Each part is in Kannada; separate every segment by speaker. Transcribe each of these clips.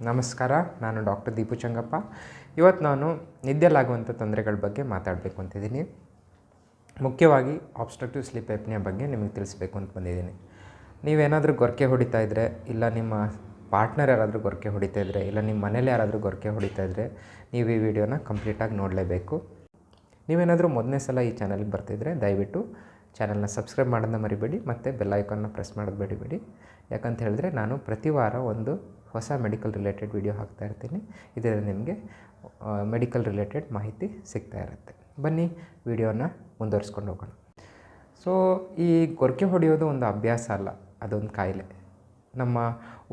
Speaker 1: ನಮಸ್ಕಾರ. ನಾನು ಡಾಕ್ಟರ್ ದೀಪು ಚಂಗಪ್ಪ. ಇವತ್ತು ನಾನು ನಿದ್ದೆಲಾಗುವಂಥ ತೊಂದರೆಗಳ ಬಗ್ಗೆ ಮಾತಾಡಬೇಕು ಅಂತಿದ್ದೀನಿ. ಮುಖ್ಯವಾಗಿ ಆಬ್ಸ್ಟ್ರಕ್ಟಿವ್ ಸ್ಲೀಪ್ ಎಪ್ನಿಯಾ ಬಗ್ಗೆ ನಿಮಗೆ ತಿಳಿಸ್ಬೇಕು ಅಂತ ಬಂದಿದ್ದೀನಿ. ನೀವೇನಾದರೂ ಗೊರಕೆ ಹೊಡಿತಾ ಇದ್ದರೆ, ಇಲ್ಲ ನಿಮ್ಮ ಪಾರ್ಟ್ನರ್ ಯಾರಾದರೂ ಗೊರಕೆ ಹೊಡಿತಾ ಇದ್ದರೆ, ಇಲ್ಲ ನಿಮ್ಮ ಮನೇಲಿ ಯಾರಾದರೂ ಗೊರಕೆ ಹೊಡಿತಾ ಇದ್ದರೆ, ನೀವು ಈ ವಿಡಿಯೋನ ಕಂಪ್ಲೀಟಾಗಿ ನೋಡಲೇಬೇಕು. ನೀವೇನಾದರೂ ಮೊದಲನೇ ಸಲ ಈ ಚಾನಲ್ಗೆ ಬರ್ತಿದ್ರೆ ದಯವಿಟ್ಟು ಚಾನಲ್ನ ಸಬ್ಸ್ಕ್ರೈಬ್ ಮಾಡೋದನ್ನ ಮರಿಬೇಡಿ ಮತ್ತು ಬೆಲ್ ಐಕಾನ್ನ ಪ್ರೆಸ್ ಮಾಡೋದು ಬೇಡಿಬೇಡಿ. ಯಾಕಂತ ಹೇಳಿದ್ರೆ ನಾನು ಪ್ರತಿ ವಾರ ಒಂದು ಹೊಸ ಮೆಡಿಕಲ್ ರಿಲೇಟೆಡ್ ವಿಡಿಯೋ ಹಾಕ್ತಾ ಇರ್ತೀನಿ. ಇದರಲ್ಲಿ ನಿಮಗೆ ಮೆಡಿಕಲ್ ರಿಲೇಟೆಡ್ ಮಾಹಿತಿ ಸಿಗ್ತಾ ಇರುತ್ತೆ. ಬನ್ನಿ ವಿಡಿಯೋನ ಮುಂದುವರಿಸ್ಕೊಂಡು ಹೋಗೋಣ. ಸೊ ಈ ಗೊರಕೆ ಹೊಡೆಯೋದು ಒಂದು ಅಭ್ಯಾಸ ಅಲ್ಲ, ಅದೊಂದು ಕಾಯಿಲೆ. ನಮ್ಮ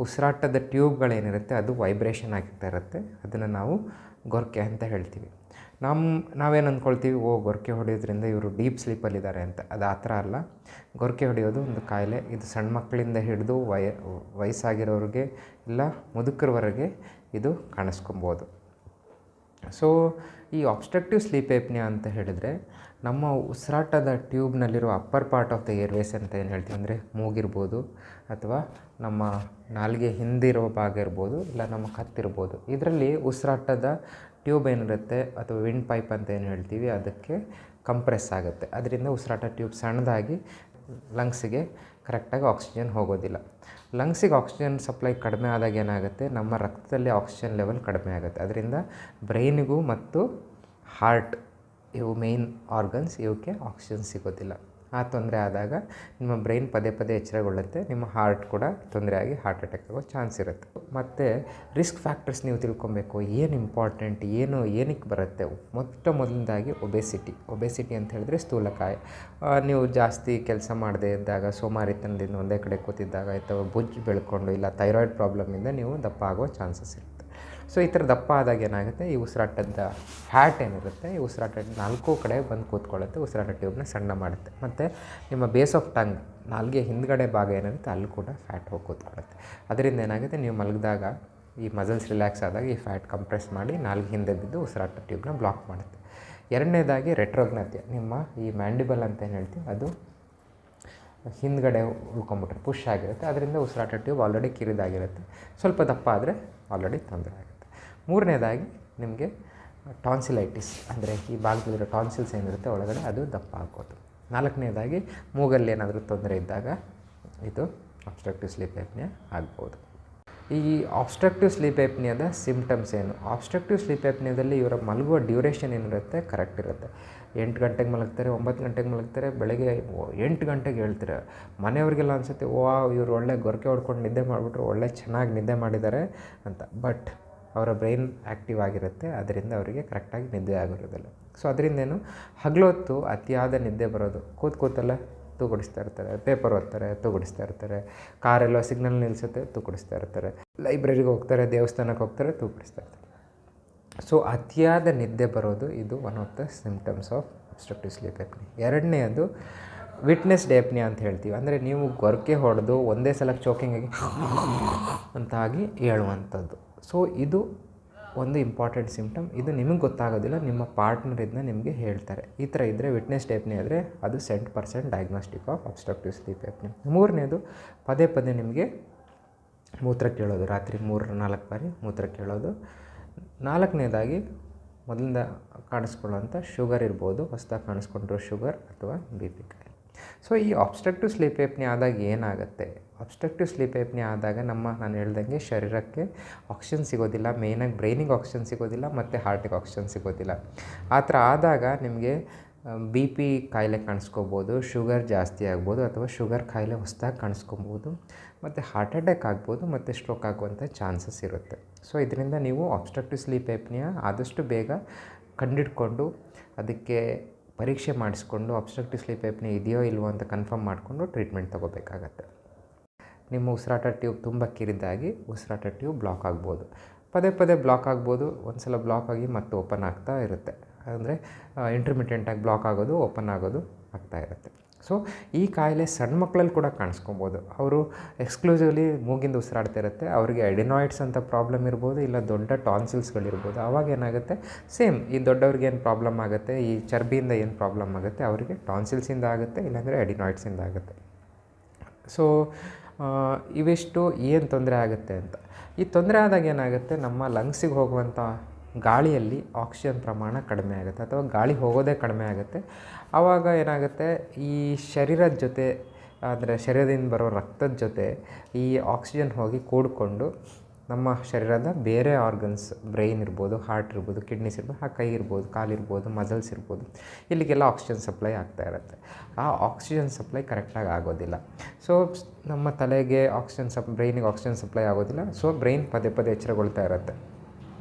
Speaker 1: ಉಸಿರಾಟದ ಟ್ಯೂಬ್ಗಳೇನಿರುತ್ತೆ ಅದು ವೈಬ್ರೇಷನ್ ಆಗ್ತಾ ಇರುತ್ತೆ. ಅದನ್ನು ನಾವು ಗೊರಕೆ ಅಂತ ಹೇಳ್ತೀವಿ. ನಾವೇನು ಅಂದ್ಕೊಳ್ತೀವಿ, ಗೊರಕೆ ಹೊಡೆಯೋದ್ರಿಂದ ಇವರು ಡೀಪ್ ಸ್ಲೀಪಲ್ಲಿದ್ದಾರೆ ಅಂತ. ಅದು ಆ ಥರ ಅಲ್ಲ. ಗೊರಕೆ ಹೊಡೆಯೋದು ಒಂದು ಕಾಯಿಲೆ. ಇದು ಸಣ್ಣ ಮಕ್ಕಳಿಂದ ಹಿಡಿದು ವಯಸ್ಸಾಗಿರೋರಿಗೆ ಇಲ್ಲ ಮುದುಕರವರೆಗೆ ಇದು ಕಾಣಿಸ್ಕೊಬೋದು. ಸೊ ಈ ಆಬ್ಸ್ಟ್ರಕ್ಟಿವ್ ಸ್ಲೀಪ್ ಎಪ್ನಿಯಾ ಅಂತ ಹೇಳಿದರೆ ನಮ್ಮ ಉಸಿರಾಟದ ಟ್ಯೂಬ್ನಲ್ಲಿರೋ upper part of the airways ಅಂತ ಏನು ಹೇಳ್ತೀವಿ, ಅಂದರೆ ಮೂಗಿರ್ಬೋದು ಅಥವಾ ನಮ್ಮ ನಾಲಿಗೆ ಹಿಂದಿರೋ ಭಾಗ ಇರ್ಬೋದು, ಇಲ್ಲ ನಮ್ಮ ಕತ್ತಿರ್ಬೋದು. ಇದರಲ್ಲಿ ಉಸಿರಾಟದ ಟ್ಯೂಬ್ ಏನಿರುತ್ತೆ ಅಥವಾ ವಿಂಡ್ ಪೈಪ್ ಅಂತ ಏನು ಹೇಳ್ತೀವಿ ಅದಕ್ಕೆ ಕಂಪ್ರೆಸ್ ಆಗುತ್ತೆ. ಅದರಿಂದ ಉಸಿರಾಟ ಟ್ಯೂಬ್ ಸಣ್ಣದಾಗಿ ಲಂಗ್ಸಿಗೆ ಕರೆಕ್ಟಾಗಿ ಆಕ್ಸಿಜನ್ ಹೋಗೋದಿಲ್ಲ. ಲಂಗ್ಸಿಗೆ ಆಕ್ಸಿಜನ್ ಸಪ್ಲೈ ಕಡಿಮೆ ಆದಾಗ ಏನಾಗುತ್ತೆ, ನಮ್ಮ ರಕ್ತದಲ್ಲಿ ಆಕ್ಸಿಜನ್ ಲೆವೆಲ್ ಕಡಿಮೆ ಆಗುತ್ತೆ. ಅದರಿಂದ ಬ್ರೈನಿಗೂ ಮತ್ತು ಹಾರ್ಟ್, ಇವು ಮೇನ್ ಆರ್ಗನ್ಸ್, ಇವಕ್ಕೆ ಆಕ್ಸಿಜನ್ ಸಿಗೋದಿಲ್ಲ. ಆ ತೊಂದರೆ ಆದಾಗ ನಿಮ್ಮ ಬ್ರೈನ್ ಪದೇ ಪದೇ ಎಚ್ಚರಗೊಳ್ಳುತ್ತೆ. ನಿಮ್ಮ ಹಾರ್ಟ್ ಕೂಡ ತೊಂದರೆ ಆಗಿ ಹಾರ್ಟ್ ಅಟ್ಯಾಕ್ ಆಗೋ ಚಾನ್ಸ್ ಇರುತ್ತೆ. ಮತ್ತು ರಿಸ್ಕ್ ಫ್ಯಾಕ್ಟರ್ಸ್ ನೀವು ತಿಳ್ಕೊಬೇಕು. ಏನು ಇಂಪಾರ್ಟೆಂಟ್, ಏನಕ್ಕೆ ಬರುತ್ತೆ. ಮೊದಲನೇದಾಗಿ ಒಬೆಸಿಟಿ ಅಂತ ಹೇಳಿದ್ರೆ ಸ್ಥೂಲಕಾಯ. ನೀವು ಜಾಸ್ತಿ ಕೆಲಸ ಮಾಡದೇ ಇದ್ದಾಗ, ಸೋಮಾರಿತನದಿಂದ ಒಂದೇ ಕಡೆ ಕೂತಿದ್ದಾಗ, ಅಥವಾ ಬೊಜ್ಜು ಬೆಳ್ಕೊಂಡು, ಇಲ್ಲ ಥೈರಾಯ್ಡ್ ಪ್ರಾಬ್ಲಮಿಂದ ನೀವು ದಪ್ಪ ಆಗೋ ಚಾನ್ಸಸ್ ಇರುತ್ತೆ. ಸೊ ಈ ಥರ ದಪ್ಪ ಆದಾಗ ಏನಾಗುತ್ತೆ, ಈ ಉಸಿರಾಟದ ಫ್ಯಾಟ್ ಏನಿರುತ್ತೆ, ಈ ಉಸಿರಾಟ ನಾಲ್ಕು ಕಡೆ ಬಂದು ಕೂತ್ಕೊಳ್ಳುತ್ತೆ, ಉಸಿರಾಟ ಟ್ಯೂಬ್ನ ಸಣ್ಣ ಮಾಡುತ್ತೆ. ಮತ್ತು ನಿಮ್ಮ ಬೇಸ್ ಆಫ್ ಟಂಗ್, ನಾಲ್ಗೆ ಹಿಂದ್ಗಡೆ ಭಾಗ ಏನಿರುತ್ತೆ ಅಲ್ಲಿ ಕೂಡ ಫ್ಯಾಟ್ ಹೋಗಿ ಕೂತ್ಕೊಳ್ಳುತ್ತೆ. ಅದರಿಂದ ಏನಾಗುತ್ತೆ, ನೀವು ಮಲಗಿದಾಗ ಈ ಮಸಲ್ಸ್ ರಿಲ್ಯಾಕ್ಸ್ ಆದಾಗ ಈ ಫ್ಯಾಟ್ ಕಂಪ್ರೆಸ್ ಮಾಡಿ ನಾಲ್ಗೆ ಹಿಂದೆ ಬಿದ್ದು ಉಸಿರಾಟ ಟ್ಯೂಬ್ನ ಬ್ಲಾಕ್ ಮಾಡುತ್ತೆ. ಎರಡನೇದಾಗಿ ರೆಟ್ರೋಗ್ನತ್ಯ, ನಿಮ್ಮ ಈ ಮ್ಯಾಂಡಿಬಲ್ ಅಂತ ಏನು ಹೇಳ್ತೀವಿ ಅದು ಹಿಂದ್ಗಡೆ ಉಳ್ಕೊಂಬಿಟ್ರೆ ಪುಷ್ ಆಗಿರುತ್ತೆ. ಅದರಿಂದ ಉಸಿರಾಟ ಟ್ಯೂಬ್ ಆಲ್ರೆಡಿ ಕಿರಿದಾಗಿರುತ್ತೆ. ಸ್ವಲ್ಪ ದಪ್ಪ ಆದರೆ ಆಲ್ರೆಡಿ ತೊಂದರೆ ಆಗುತ್ತೆ. ಮೂರನೇದಾಗಿ ನಿಮಗೆ ಟಾನ್ಸಿಲೈಟಿಸ್, ಅಂದರೆ ಈ ಭಾಗದಲ್ಲಿರೋ ಟಾನ್ಸಿಲ್ಸ್ ಏನಿರುತ್ತೆ ಒಳಗಡೆ ಅದು ದಪ್ಪ ಆಗೋದು. ನಾಲ್ಕನೇದಾಗಿ ಮೂಗಲ್ಲಿ ಏನಾದರೂ ತೊಂದರೆ ಇದ್ದಾಗ ಇದು ಆಬ್ಸ್ಟ್ರಕ್ಟಿವ್ ಸ್ಲೀಪ್ ಎಪ್ನಿಯಾ ಆಗ್ಬೋದು. ಈ ಆಬ್ಸ್ಟ್ರಕ್ಟಿವ್ ಸ್ಲೀಪ್ ಎಪ್ನಿಯಾದ ಸಿಂಪ್ಟಮ್ಸ್ ಏನು? ಆಬ್ಸ್ಟ್ರಕ್ಟಿವ್ ಸ್ಲೀಪ್ ಎಪ್ನಿಯಾದಲ್ಲಿ ಇವರ ಮಲಗುವ ಡ್ಯೂರೇಷನ್ ಏನಿರುತ್ತೆ ಕರೆಕ್ಟ್ ಇರುತ್ತೆ. 8 ಗಂಟೆಗೆ ಮಲಗ್ತಾರೆ, 9 ಗಂಟೆಗೆ ಮಲಗ್ತಾರೆ, ಬೆಳಗ್ಗೆ 8 ಗಂಟೆಗೆ ಹೇಳ್ತಾರೆ. ಮನೆಯವ್ರಿಗೆಲ್ಲ ಅನಿಸುತ್ತೆ, ಇವರು ಒಳ್ಳೆ ಗೊರಕೆ ಹೊಡ್ಕೊಂಡು ನಿದ್ದೆ ಮಾಡಿಬಿಟ್ರು, ಒಳ್ಳೆ ಚೆನ್ನಾಗಿ ನಿದ್ದೆ ಮಾಡಿದ್ದಾರೆ ಅಂತ. ಬಟ್ ಅವರ ಬ್ರೈನ್ ಆ್ಯಕ್ಟಿವ್ ಆಗಿರುತ್ತೆ, ಅದರಿಂದ ಅವರಿಗೆ ಕರೆಕ್ಟಾಗಿ ನಿದ್ದೆ ಆಗಿರೋದಿಲ್ಲ. ಸೊ ಅದರಿಂದೇನು, ಹಗಲೊತ್ತು ಅತಿಯಾದ ನಿದ್ದೆ ಬರೋದು. ಕೂತಲ್ಲೇ ತೂಗುಡಿಸ್ತಾ ಇರ್ತಾರೆ, ಪೇಪರ್ ಓದ್ತಾರೆ, ತೂಗುಡಿಸ್ತಾ ಇರ್ತಾರೆ, ಕಾರೆಲ್ಲೋ ಸಿಗ್ನಲ್ ನಿಲ್ಲಿಸುತ್ತೆ, ತೂಗುಡಿಸ್ತಾ ಇರ್ತಾರೆ, ಲೈಬ್ರರಿಗೆ ಹೋಗ್ತಾರೆ, ದೇವಸ್ಥಾನಕ್ಕೆ ಹೋಗ್ತಾರೆ, ತೂಗುಡಿಸ್ತಾ ಇರ್ತಾರೆ. ಸೊ ಅತಿಯಾದ ನಿದ್ದೆ ಬರೋದು ಇದು one of the symptoms of obstructive sleep apnea. ಎರಡನೇದು ವಿಟ್ನೆಸ್ಡ್ ಎಪ್ನಿಯಾ ಅಂತ ಹೇಳ್ತೀವಿ. ಅಂದರೆ ನೀವು ಗೊರಕೆ ಹೊಡೆದು ಒಂದೇ ಸಲ ಚೋಕಿಂಗ್ ಆಗಿ ಅಂತಾಗಿ ಹೇಳುವಂಥದ್ದು. ಸೊ ಇದು ಒಂದು ಇಂಪಾರ್ಟೆಂಟ್ ಸಿಂಪ್ಟಮ್. ಇದು ನಿಮಗೆ ಗೊತ್ತಾಗೋದಿಲ್ಲ, ನಿಮ್ಮ ಪಾರ್ಟ್ನರ್ ಇದನ್ನ ನಿಮಗೆ ಹೇಳ್ತಾರೆ. ಈ ಥರ ಇದ್ದರೆ ವಿಟ್ನೆಸ್ಡ್ ಎಪ್ನಿಯಾ ಆದರೆ ಅದು 70% diagnostic of obstructive sleep apnea. ಮೂರನೇದು ಪದೇ ಪದೇ ನಿಮಗೆ ಮೂತ್ರ ಕೇಳೋದು, ರಾತ್ರಿ 3-4 ಬಾರಿ ಮೂತ್ರ ಕೇಳೋದು. ನಾಲ್ಕನೇದಾಗಿ ಮೊದಲಿಂದ ಕಾಣಿಸ್ಕೊಳ್ಳೋಂಥ ಶುಗರ್ ಇರ್ಬೋದು, ಹೊಸದಾಗಿ ಕಾಣಿಸ್ಕೊಂಡಿರೋ ಶುಗರ್ ಅಥವಾ BP ಕಾಯಿಲೆ. ಸೊ ಈ ಆಬ್ಸ್ಟ್ರಕ್ಟಿವ್ ಸ್ಲೀಪ್ ಎಪ್ನಿಯಾ ಆದಾಗ ಏನಾಗುತ್ತೆ, ಆಬ್ಸ್ಟ್ರಕ್ಟಿವ್ ಸ್ಲೀಪ್ ಎಪ್ನಿಯಾ ಆದಾಗ ನಾನು ಹೇಳ್ದಂಗೆ ಶರೀರಕ್ಕೆ ಆಕ್ಸಿಜನ್ ಸಿಗೋದಿಲ್ಲ, ಮೇಯ್ನಾಗಿ ಬ್ರೈನಿಗೆ ಆಕ್ಸಿಜನ್ ಸಿಗೋದಿಲ್ಲ ಮತ್ತು ಹಾರ್ಟಿಗೆ ಆಕ್ಸಿಜನ್ ಸಿಗೋದಿಲ್ಲ. ಆ ಥರ ಆದಾಗ ನಿಮಗೆ BP ಕಾಯಿಲೆ ಕಾಣಿಸ್ಕೋಬೋದು, ಶುಗರ್ ಜಾಸ್ತಿ ಆಗ್ಬೋದು, ಅಥವಾ ಶುಗರ್ ಕಾಯಿಲೆ ಹೊಸದಾಗಿ ಕಾಣಿಸ್ಕೊಬೋದು, ಮತ್ತು ಹಾರ್ಟ್ ಅಟ್ಯಾಕ್ ಆಗ್ಬೋದು, ಮತ್ತು ಸ್ಟ್ರೋಕ್ ಆಗುವಂಥ ಚಾನ್ಸಸ್ ಇರುತ್ತೆ. ಸೊ ಇದರಿಂದ ನೀವು ಆಬ್ಸ್ಟ್ರಕ್ಟಿವ್ ಸ್ಲೀಪ್ ಎಪ್ನಿಯಾ ಆದಷ್ಟು ಬೇಗ ಕಂಡಿಡ್ಕೊಂಡು ಅದಕ್ಕೆ ಪರೀಕ್ಷೆ ಮಾಡಿಸ್ಕೊಂಡು ಆಬ್ಸ್ಟ್ರಕ್ಟಿವ್ ಸ್ಲೀಪ್ ಎಪ್ನಿಯಾ ಇದೆಯೋ ಇಲ್ವೋ ಅಂತ ಕನ್ಫರ್ಮ್ ಮಾಡಿಕೊಂಡು ಟ್ರೀಟ್ಮೆಂಟ್ ತೊಗೋಬೇಕಾಗತ್ತೆ. ನಿಮ್ಮ ಉಸಿರಾಟ ಟ್ಯೂಬ್ ತುಂಬ ಕಿರಿದಾಗಿ ಉಸಿರಾಟ ಟ್ಯೂಬ್ ಬ್ಲಾಕ್ ಆಗ್ಬೋದು, ಪದೇ ಪದೇ ಬ್ಲಾಕ್ ಆಗ್ಬೋದು. ಒಂದು ಸಲ ಬ್ಲಾಕ್ ಆಗಿ ಮತ್ತೆ ಓಪನ್ ಆಗ್ತಾ ಇರುತ್ತೆ. ಅಂದರೆ ಇಂಟರ್ಮಿಟೆಂಟಾಗಿ ಬ್ಲಾಕ್ ಆಗೋದು, ಓಪನ್ ಆಗೋದು ಆಗ್ತಾ ಇರುತ್ತೆ. ಸೊ ಈ ಕಾಯಿಲೆ ಸಣ್ಣ ಮಕ್ಕಳಲ್ಲಿ ಕೂಡ ಕಾಣಿಸ್ಕೊಬೋದು. ಅವರು ಎಕ್ಸ್ಕ್ಲೂಸಿವ್ಲಿ ಮೂಗಿಂದ ಉಸಿರಾಡ್ತಾ ಇರುತ್ತೆ, ಅವರಿಗೆ ಅಡಿನಾಯ್ಡ್ಸ್ ಅಂತ ಪ್ರಾಬ್ಲಮ್ ಇರ್ಬೋದು, ಇಲ್ಲ ದೊಡ್ಡ ಟಾನ್ಸಿಲ್ಸ್ಗಳಿರ್ಬೋದು. ಆವಾಗ ಏನಾಗುತ್ತೆ, ಸೇಮ್ ಈ ದೊಡ್ಡವ್ರಿಗೆ ಏನು ಪ್ರಾಬ್ಲಮ್ ಆಗುತ್ತೆ, ಈ ಚರ್ಬಿಯಿಂದ ಏನು ಪ್ರಾಬ್ಲಮ್ ಆಗುತ್ತೆ ಅವರಿಗೆ ಟಾನ್ಸಿಲ್ಸಿಂದ ಆಗುತ್ತೆ, ಇಲ್ಲಾಂದರೆ ಅಡಿನಾಯ್ಡ್ಸಿಂದ ಆಗುತ್ತೆ. ಸೊ ಇವಿಷ್ಟು ಏನು ತೊಂದರೆ ಆಗುತ್ತೆ ಅಂತ. ಈ ತೊಂದರೆ ಆದಾಗ ಏನಾಗುತ್ತೆ, ನಮ್ಮ ಲಂಗ್ಸಿಗೆ ಹೋಗುವಂಥ ಗಾಳಿಯಲ್ಲಿ ಆಕ್ಸಿಜನ್ ಪ್ರಮಾಣ ಕಡಿಮೆ ಆಗುತ್ತೆ ಅಥವಾ ಗಾಳಿ ಹೋಗೋದೇ ಕಡಿಮೆ ಆಗುತ್ತೆ. ಆವಾಗ ಏನಾಗುತ್ತೆ, ಈ ಶರೀರದ ಜೊತೆ ಅಂದರೆ ಶರೀರದಿಂದ ಬರೋ ರಕ್ತದ ಜೊತೆ ಈ ಆಕ್ಸಿಜನ್ ಹೋಗಿ ಕೂಡಿಕೊಂಡು ನಮ್ಮ ಶರೀರದ ಬೇರೆ ಆರ್ಗನ್ಸ್, ಬ್ರೈನ್ ಇರ್ಬೋದು, ಹಾರ್ಟ್ ಇರ್ಬೋದು, ಕಿಡ್ನೀಸ್ ಇರ್ಬೋದು, ಆ ಕೈ ಇರ್ಬೋದು, ಕಾಲಿರ್ಬೋದು, ಮಸಲ್ಸ್ ಇರ್ಬೋದು, ಇಲ್ಲಿಗೆಲ್ಲ ಆಕ್ಸಿಜನ್ ಸಪ್ಲೈ ಆಗ್ತಾ ಇರುತ್ತೆ. ಆ ಆಕ್ಸಿಜನ್ ಸಪ್ಲೈ ಕರೆಕ್ಟಾಗಿ ಆಗೋದಿಲ್ಲ. ಸೊ ನಮ್ಮ ತಲೆಗೆ ಬ್ರೈನಿಗೆ ಆಕ್ಸಿಜನ್ ಸಪ್ಲೈ ಆಗೋದಿಲ್ಲ. ಸೊ ಬ್ರೈನ್ ಪದೇ ಪದೇ ಎಚ್ಚರಗೊಳ್ತಾ ಇರುತ್ತೆ.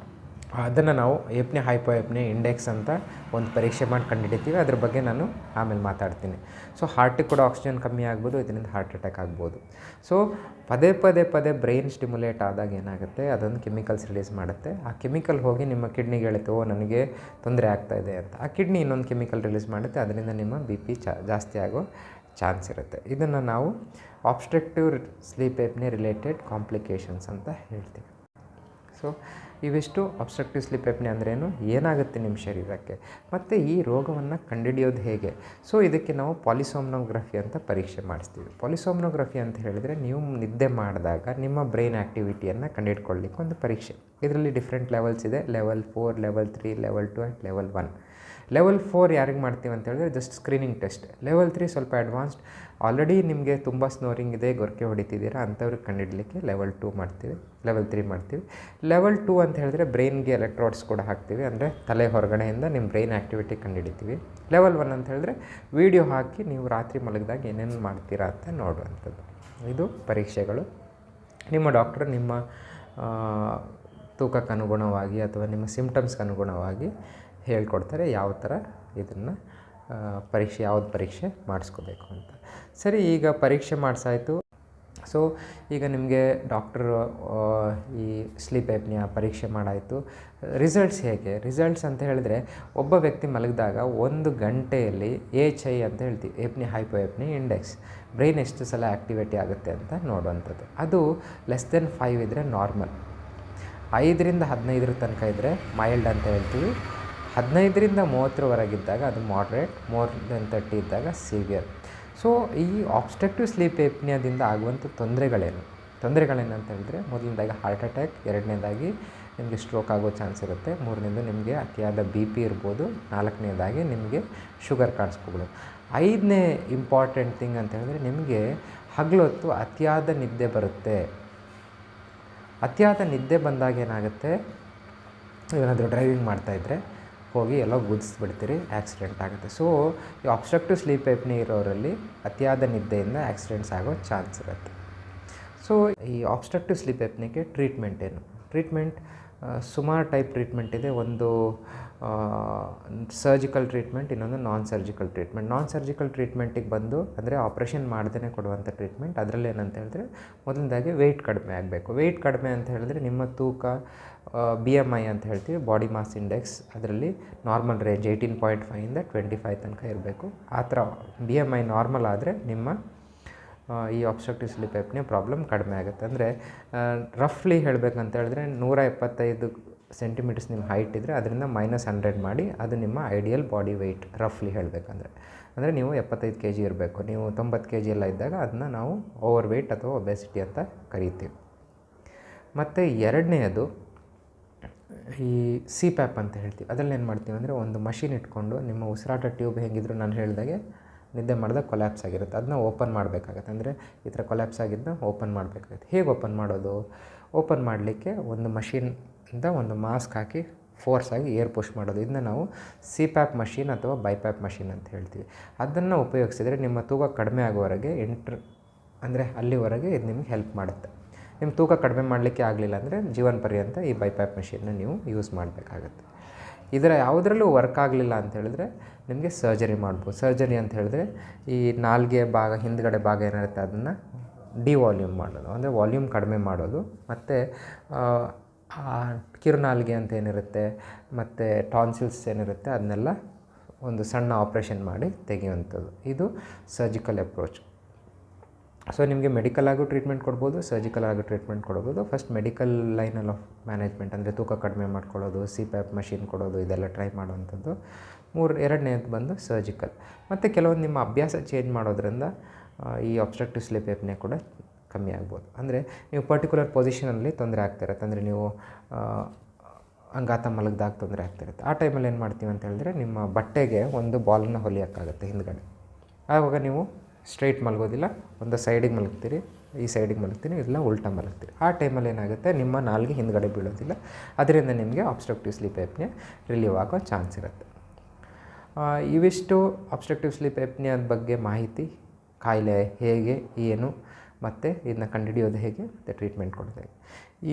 Speaker 1: ಅದನ್ನು ನಾವು ಏಪ್ನಿಯಾ ಹೈಪೋಏಪ್ನಿಯಾ ಇಂಡೆಕ್ಸ್ ಅಂತ ಒಂದು ಪರೀಕ್ಷೆ ಮಾಡಿ ಕಂಡುಹಿಡಿತೀವಿ. ಅದ್ರ ಬಗ್ಗೆ ನಾನು ಆಮೇಲೆ ಮಾತಾಡ್ತೀನಿ. ಸೊ ಹಾರ್ಟಿಗೆ ಕೂಡ ಆಕ್ಸಿಜನ್ ಕಮ್ಮಿ ಆಗ್ಬೋದು, ಇದರಿಂದ ಹಾರ್ಟ್ ಅಟ್ಯಾಕ್ ಆಗ್ಬೋದು. ಸೊ ಪದೇ ಪದೇ ಪದೇ ಬ್ರೈನ್ ಸ್ಟಿಮ್ಯುಲೇಟ್ ಆದಾಗ ಏನಾಗುತ್ತೆ, ಅದೊಂದು ಕೆಮಿಕಲ್ಸ್ ರಿಲೀಸ್ ಮಾಡುತ್ತೆ. ಆ ಕೆಮಿಕಲ್ ಹೋಗಿ ನಿಮ್ಮ ಕಿಡ್ನಿಗೆ ಹೇಳುತ್ತೆ, ನನಗೆ ತೊಂದರೆ ಆಗ್ತಾಯಿದೆ ಅಂತ. ಆ ಕಿಡ್ನಿ ಇನ್ನೊಂದು ಕೆಮಿಕಲ್ ರಿಲೀಸ್ ಮಾಡುತ್ತೆ, ಅದರಿಂದ ನಿಮ್ಮ BP ಜಾಸ್ತಿ ಆಗೋ ಚಾನ್ಸ್ ಇರುತ್ತೆ. ಇದನ್ನು ನಾವು ಆಬ್ಸ್ಟ್ರಕ್ಟಿವ್ ಸ್ಲೀಪ್ ಏಪ್ನಿಯಾ ರಿಲೇಟೆಡ್ ಕಾಂಪ್ಲಿಕೇಶನ್ಸ್ ಅಂತ ಹೇಳ್ತೀವಿ. ಸೊ ಇವಿಷ್ಟು ಅಬ್ಸ್ಟ್ರಕ್ಟಿವ್ ಸ್ಲೀಪ್ ಏಪ್ನಿಯಾ ಅಂದ್ರೇನು, ಏನಾಗುತ್ತೆ ನಿಮ್ಮ ಶರೀರಕ್ಕೆ, ಮತ್ತು ಈ ರೋಗವನ್ನು ಕಂಡುಹಿಡಿಯೋದು ಹೇಗೆ. ಸೊ ಇದಕ್ಕೆ ನಾವು ಪಾಲಿಸೋಮ್ನೋಗ್ರಫಿ ಅಂತ ಪರೀಕ್ಷೆ ಮಾಡಿಸ್ತೀವಿ. ಪಾಲಿಸೋಮ್ನೋಗ್ರಫಿ ಅಂತ ಹೇಳಿದರೆ, ನೀವು ನಿದ್ದೆ ಮಾಡಿದಾಗ ನಿಮ್ಮ ಬ್ರೈನ್ ಆ್ಯಕ್ಟಿವಿಟಿಯನ್ನು ಕಂಡುಹಿಡ್ಕೊಳ್ಳಿಕ್ಕೆ ಒಂದು ಪರೀಕ್ಷೆ. ಇದರಲ್ಲಿ ಡಿಫ್ರೆಂಟ್ ಲೆವೆಲ್ಸ್ ಇದೆ. Level 4, level 3, level 2 and level 1. Level 4 ಯಾರಿಗೆ ಮಾಡ್ತೀವಿ ಅಂತ ಹೇಳಿದ್ರೆ ಜಸ್ಟ್ ಸ್ಕ್ರೀನಿಂಗ್ ಟೆಸ್ಟ್. ಲೆವೆಲ್ 3 ಸ್ವಲ್ಪ ಅಡ್ವಾನ್ಸ್ಡ್, ಆಲ್ರೆಡಿ ನಿಮಗೆ ತುಂಬ ಸ್ನೋರಿಂಗ್ ಇದೆ, ಗೊರಕೆ ಹೊಡಿತಿದ್ದೀರಾ ಅಂಥವ್ರಿಗೆ ಕಂಡುಹಿಡಲಿಕ್ಕೆ ಲೆವೆಲ್ 2 ಮಾಡ್ತೀವಿ, ಲೆವೆಲ್ 3 ಮಾಡ್ತೀವಿ. ಲೆವೆಲ್ 2 ಅಂತ ಹೇಳಿದ್ರೆ ಬ್ರೈನ್ಗೆ ಎಲೆಕ್ಟ್ರೋಡ್ಸ್ ಕೂಡ ಹಾಕ್ತೀವಿ, ಅಂದರೆ ತಲೆ ಹೊರಗಡೆಯಿಂದ ನಿಮ್ಮ ಬ್ರೈನ್ ಆ್ಯಕ್ಟಿವಿಟಿ ಕಂಡುಹಿಡಿತೀವಿ. ಲೆವೆಲ್ 1 ಅಂತ ಹೇಳಿದ್ರೆ ವೀಡಿಯೋ ಹಾಕಿ ನೀವು ರಾತ್ರಿ ಮಲಗಿದಾಗ ಏನೇನು ಮಾಡ್ತೀರಾ ಅಂತ ನೋಡುವಂಥದ್ದು. ಇದು ಪರೀಕ್ಷೆಗಳು. ನಿಮ್ಮ ಡಾಕ್ಟ್ರು ನಿಮ್ಮ ತೂಕಕ್ಕೆ ಅನುಗುಣವಾಗಿ ಅಥವಾ ನಿಮ್ಮ ಸಿಮ್ಟಮ್ಸ್ಗೆ ಅನುಗುಣವಾಗಿ ಹೇಳ್ಕೊಡ್ತಾರೆ ಯಾವ ಥರ ಇದನ್ನು ಯಾವ್ದು ಪರೀಕ್ಷೆ ಮಾಡಿಸ್ಕೋಬೇಕು ಅಂತ. ಸರಿ, ಈಗ ಪರೀಕ್ಷೆ ಮಾಡಿಸಾಯಿತು. ಸೊ ಈಗ ನಿಮಗೆ ಡಾಕ್ಟ್ರು ಈ ಸ್ಲೀಪ್ ಏಪ್ನಿಯಾ ಪರೀಕ್ಷೆ ಮಾಡಾಯಿತು. ರಿಸಲ್ಟ್ಸ್ ಹೇಗೆ? ರಿಸಲ್ಟ್ಸ್ ಅಂತ ಹೇಳಿದ್ರೆ, ಒಬ್ಬ ವ್ಯಕ್ತಿ ಮಲಗಿದಾಗ 1 ಗಂಟೆಯಲ್ಲಿ HI ಅಂತ ಹೇಳ್ತೀವಿ, ಏಪ್ನಿಯಾ ಹೈಪೋಏಪ್ನಿಯಾ ಇಂಡೆಕ್ಸ್, ಬ್ರೈನ್ ಎಷ್ಟು ಸಲ ಆ್ಯಕ್ಟಿವಿಟಿ ಆಗುತ್ತೆ ಅಂತ ನೋಡುವಂಥದ್ದು. ಅದು ಲೆಸ್ ದೆನ್ 5 ಇದ್ದರೆ ನಾರ್ಮಲ್, 5ರಿಂದ 15 ತನಕ ಇದ್ದರೆ ಮೈಲ್ಡ್ ಅಂತ ಹೇಳ್ತೀವಿ, 15ರಿಂದ 30ರವರೆಗಿದ್ದಾಗ ಅದು ಮಾಡ್ರೇಟ್, ಮೋರ್ ದೆನ್ 30 ಇದ್ದಾಗ ಸಿವಿಯರ್. ಸೊ ಈ ಆಬ್ಸ್ಟ್ರಕ್ಟಿವ್ ಸ್ಲೀಪ್ ಏಪ್ನಿಯಾದಿಂದ ಆಗುವಂಥ ತೊಂದರೆಗಳೇನು ಅಂತ ಹೇಳಿದ್ರೆ, ಮೊದಲನೇದಾಗಿ ಹಾರ್ಟ್ ಅಟ್ಯಾಕ್, ಎರಡನೇದಾಗಿ ನಿಮಗೆ ಸ್ಟ್ರೋಕ್ ಆಗೋ ಚಾನ್ಸ್ ಇರುತ್ತೆ, ಮೂರನೇದು ನಿಮಗೆ ಅತಿಯಾದ BP ಇರ್ಬೋದು, ನಾಲ್ಕನೇದಾಗಿ ನಿಮಗೆ ಶುಗರ್ ಕಾಣಿಸ್ಕೊಬೋದು. 5ನೇ ಇಂಪಾರ್ಟೆಂಟ್ ಥಿಂಗ್ ಅಂತ ಹೇಳಿದ್ರೆ, ನಿಮಗೆ ಹಗಲೊತ್ತು ಅತಿಯಾದ ನಿದ್ದೆ ಬರುತ್ತೆ. ಅತಿಯಾದ ನಿದ್ದೆ ಬಂದಾಗ ಏನಾಗುತ್ತೆ, ಏನಾದರೂ ಡ್ರೈವಿಂಗ್ ಮಾಡ್ತಾಯಿದ್ರೆ ಹೋಗಿ ಎಲ್ಲೋ ಗುದ್ದಿಸ್ಬಿಡ್ತೀರಿ, ಆಕ್ಸಿಡೆಂಟ್ ಆಗುತ್ತೆ. ಸೊ ಈ ಆಬ್ಸ್ಟ್ರಕ್ಟಿವ್ ಸ್ಲೀಪ್ ಏಪ್ನಿಯಾ ಇರೋರಲ್ಲಿ ಅತಿಯಾದ ನಿದ್ದೆಯಿಂದ ಆಕ್ಸಿಡೆಂಟ್ಸ್ ಆಗೋ ಚಾನ್ಸ್ ಇರುತ್ತೆ. ಸೊ ಈ ಆಬ್ಸ್ಟ್ರಕ್ಟಿವ್ ಸ್ಲೀಪ್ ಏಪ್ನಿಯಾಗೆ ಟ್ರೀಟ್ಮೆಂಟ್ ಏನು? ಟ್ರೀಟ್ಮೆಂಟ್ ಸುಮಾರು ಟೈಪ್ ಟ್ರೀಟ್ಮೆಂಟ್ ಇದೆ. ಒಂದು ಸರ್ಜಿಕಲ್ ಟ್ರೀಟ್ಮೆಂಟ್, ಇನ್ನೊಂದು ನಾನ್ ಸರ್ಜಿಕಲ್ ಟ್ರೀಟ್ಮೆಂಟ್. ನಾನ್ ಸರ್ಜಿಕಲ್ ಟ್ರೀಟ್ಮೆಂಟಿಗೆ ಬಂದು ಅಂದರೆ ಆಪ್ರೇಷನ್ ಮಾಡ್ದೇ ಕೊಡುವಂಥ ಟ್ರೀಟ್ಮೆಂಟ್. ಅದರಲ್ಲಿ ಏನಂತ ಹೇಳಿದ್ರೆ, ಮೊದಲನೇದಾಗಿ ವೆಯ್ಟ್ ಕಡಿಮೆ ಆಗಬೇಕು. ವೆಯ್ಟ್ ಕಡಿಮೆ ಅಂತ ಹೇಳಿದ್ರೆ ನಿಮ್ಮ ತೂಕ, BMI ಅಂತ ಹೇಳ್ತೀವಿ, ಬಾಡಿ ಮಾಸ್ ಇಂಡೆಕ್ಸ್, ಅದರಲ್ಲಿ ನಾರ್ಮಲ್ ರೇಂಜ್ 18.5ಇಂದ 25 ತನಕ ಇರಬೇಕು. ಆ ಥರ BMI ನಾರ್ಮಲ್ ಆದರೆ ನಿಮ್ಮ ಈ ಆಬ್ಸ್ಟ್ರಕ್ಟಿವ್ ಸ್ಲೀಪ್ ಏಪ್ನಿಯಾ ಪ್ರಾಬ್ಲಮ್ ಕಡಿಮೆ ಆಗುತ್ತೆ. ಅಂದರೆ ರಫ್ಲಿ ಹೇಳಬೇಕಂತ ಹೇಳಿದ್ರೆ 175 ಸೆಂಟಿಮೀಟರ್ಸ್ ನಿಮ್ಮ ಹೈಟ್ ಇದ್ದರೆ ಅದರಿಂದ -100 ಮಾಡಿ, ಅದು ನಿಮ್ಮ ಐಡಿಯಲ್ ಬಾಡಿ ವೆಯ್ಟ್. ರಫ್ಲಿ ಹೇಳಬೇಕಂದ್ರೆ ಅಂದರೆ ನೀವು 75 kg ಇರಬೇಕು. ನೀವು 90 kg ಎಲ್ಲ ಇದ್ದಾಗ ಅದನ್ನು ನಾವು ಓವರ್ ವೆಯ್ಟ್ ಅಥವಾ ಒಬೆಸಿಟಿ ಅಂತ ಕರಿತೀವಿ. ಮತ್ತು ಎರಡನೇದು ಈ CPAP ಅಂತ ಹೇಳ್ತೀವಿ. ಅದರಲ್ಲಿ ಏನು ಮಾಡ್ತೀವಿ ಅಂದರೆ, ಒಂದು ಮಷಿನ್ ಇಟ್ಕೊಂಡು ನಿಮ್ಮ ಉಸಿರಾಟ ಟ್ಯೂಬ್ ಹೆಂಗಿದ್ರು ನಾನು ಹೇಳಿದಾಗೆ ನಿದ್ದೆ ಮಾಡಿದಾಗ ಕೊಲ್ಯಾಪ್ಸ್ ಆಗಿರುತ್ತೆ, ಅದನ್ನ ಓಪನ್ ಮಾಡಬೇಕಾಗತ್ತೆ. ಅಂದರೆ ಈ ಥರ ಕೊಲ್ಯಾಪ್ಸ್ ಆಗಿದ್ದನ್ನ ಓಪನ್ ಮಾಡಬೇಕಾಗತ್ತೆ. ಹೇಗೆ ಓಪನ್ ಮಾಡೋದು? ಓಪನ್ ಮಾಡಲಿಕ್ಕೆ ಒಂದು ಮಷಿನಿಂದ ಒಂದು ಮಾಸ್ಕ್ ಹಾಕಿ ಫೋರ್ಸಾಗಿ ಏರ್ ಪುಷ್ ಮಾಡೋದು. ಇದನ್ನ ನಾವು CPAP ಮಷಿನ್ ಅಥವಾ BiPAP ಮಷಿನ್ ಅಂತ ಹೇಳ್ತೀವಿ. ಅದನ್ನು ಉಪಯೋಗಿಸಿದರೆ ನಿಮ್ಮ ತೂಕ ಕಡಿಮೆ ಆಗೋವರೆಗೆ ಅಂದರೆ ಅಲ್ಲಿವರೆಗೆ ಇದು ನಿಮಗೆ ಹೆಲ್ಪ್ ಮಾಡುತ್ತೆ. ನಿಮ್ಮ ತೂಕ ಕಡಿಮೆ ಮಾಡಲಿಕ್ಕೆ ಆಗಲಿಲ್ಲ ಅಂದರೆ ಜೀವನ ಪರ್ಯಂತ ಈ BiPAP ಮಷಿನ್ನ ನೀವು ಯೂಸ್ ಮಾಡಬೇಕಾಗತ್ತೆ. ಇದರ ಯಾವುದರಲ್ಲೂ ವರ್ಕ್ ಆಗಲಿಲ್ಲ ಅಂತ ಹೇಳಿದ್ರೆ ನಿಮಗೆ ಸರ್ಜರಿ ಮಾಡ್ಬೋದು. ಸರ್ಜರಿ ಅಂತ ಹೇಳಿದ್ರೆ ಈ ನಾಲ್ಗೆ ಭಾಗ, ಹಿಂದ್ಗಡೆ ಭಾಗ ಏನಿರುತ್ತೆ ಅದನ್ನು ಡಿವಾಲ್ಯೂಮ್ ಮಾಡೋದು, ಅಂದರೆ ವಾಲ್ಯೂಮ್ ಕಡಿಮೆ ಮಾಡೋದು, ಮತ್ತು ಕಿರುನಾಲ್ಗೆ ಅಂತ ಏನಿರುತ್ತೆ ಮತ್ತು ಟಾನ್ಸಿಲ್ಸ್ ಏನಿರುತ್ತೆ ಅದನ್ನೆಲ್ಲ ಒಂದು ಸಣ್ಣ ಆಪ್ರೇಷನ್ ಮಾಡಿ ತೆಗೆಯುವಂಥದ್ದು. ಇದು ಸರ್ಜಿಕಲ್ ಅಪ್ರೋಚ್. ಸೊ ನಿಮಗೆ ಮೆಡಿಕಲ್ ಆಗು ಟ್ರೀಟ್ಮೆಂಟ್ ಕೊಡ್ಬೋದು, ಸರ್ಜಿಕಲ್ ಆಗು ಟ್ರೀಟ್ಮೆಂಟ್ ಕೊಡ್ಬೋದು. ಫಸ್ಟ್ ಮೆಡಿಕಲ್ ಲೈನಲ್ಲಿ ಆಫ್ ಮ್ಯಾನೇಜ್ಮೆಂಟ್ ಅಂದರೆ ತೂಕ ಕಡಿಮೆ ಮಾಡ್ಕೊಳ್ಳೋದು, CPAP ಮಷಿನ್ ಕೊಡೋದು, ಇದೆಲ್ಲ ಟ್ರೈ ಮಾಡೋವಂಥದ್ದು. ಎರಡನೇದು ಬಂದು ಸರ್ಜಿಕಲ್. ಮತ್ತು ಕೆಲವೊಂದು ನಿಮ್ಮ ಅಭ್ಯಾಸ ಚೇಂಜ್ ಮಾಡೋದ್ರಿಂದ ಈ ಆಬ್ಸ್ಟ್ರಕ್ಟಿವ್ ಸ್ಲೀಪ್ ಏಪ್ನಿಯಾ ಕೂಡ ಕಮ್ಮಿ ಆಗ್ಬೋದು. ಅಂದರೆ ನೀವು ಪರ್ಟಿಕ್ಯುಲರ್ ಪೊಸಿಷನಲ್ಲಿ ತೊಂದರೆ ಆಗ್ತಿರತ್ತೆ, ಅಂದರೆ ನೀವು ಅಂಗಾತ ಮಲಗ್ದಾಗ ತೊಂದರೆ ಆಗ್ತಿರುತ್ತೆ. ಆ ಟೈಮಲ್ಲಿ ಏನು ಮಾಡ್ತೀವಿ ಅಂತ ಹೇಳಿದ್ರೆ, ನಿಮ್ಮ ಬಟ್ಟೆಗೆ ಒಂದು ಬಾಲನ್ನು ಹೊಲಿಯೋಕ್ಕಾಗತ್ತೆ ಹಿಂದ್ಗಡೆ. ಆವಾಗ ನೀವು ಸ್ಟ್ರೈಟ್ ಮಲಗೋದಿಲ್ಲ, ಒಂದು ಸೈಡಿಗೆ ಮಲಗ್ತೀರಿ, ಈ ಸೈಡಿಗೆ ಮಲಗ್ತೀನಿ, ಇಲ್ಲ ಉಲ್ಟಾ ಮಲಗ್ತೀರಿ. ಆ ಟೈಮಲ್ಲಿ ಏನಾಗುತ್ತೆ, ನಿಮ್ಮ ನಾಲಿಗೆ ಹಿಂದ್ಗಡೆ ಬೀಳೋದಿಲ್ಲ. ಅದರಿಂದ ನಿಮಗೆ ಅಬ್ಸ್ಟ್ರಕ್ಟಿವ್ ಸ್ಲೀಪ್ ಎಪ್ನಿಯಾ ರಿಲೀವ್ ಆಗೋ ಚಾನ್ಸ್ ಇರುತ್ತೆ. ಇವಿಷ್ಟು ಅಬ್ಸ್ಟ್ರಕ್ಟಿವ್ ಸ್ಲೀಪ್ ಎಪ್ನಿಯಾದ ಬಗ್ಗೆ ಮಾಹಿತಿ, ಕಾಯಿಲೆ ಹೇಗೆ, ಏನು, ಮತ್ತು ಇದನ್ನ ಕಂಡುಹಿಡಿಯೋದು ಹೇಗೆ, ಮತ್ತು ಟ್ರೀಟ್ಮೆಂಟ್ ಕೊಡೋದು ಹೇಗೆ.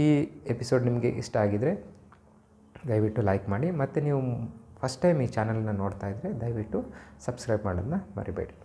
Speaker 1: ಈ ಎಪಿಸೋಡ್ ನಿಮಗೆ ಇಷ್ಟ ಆಗಿದರೆ ದಯವಿಟ್ಟು ಲೈಕ್ ಮಾಡಿ, ಮತ್ತು ನೀವು ಫಸ್ಟ್ ಟೈಮ್ ಈ ಚಾನಲ್ನ ನೋಡ್ತಾ ಇದ್ದರೆ ದಯವಿಟ್ಟು ಸಬ್ಸ್ಕ್ರೈಬ್ ಮಾಡೋದನ್ನ ಮರಿಬೇಡಿ.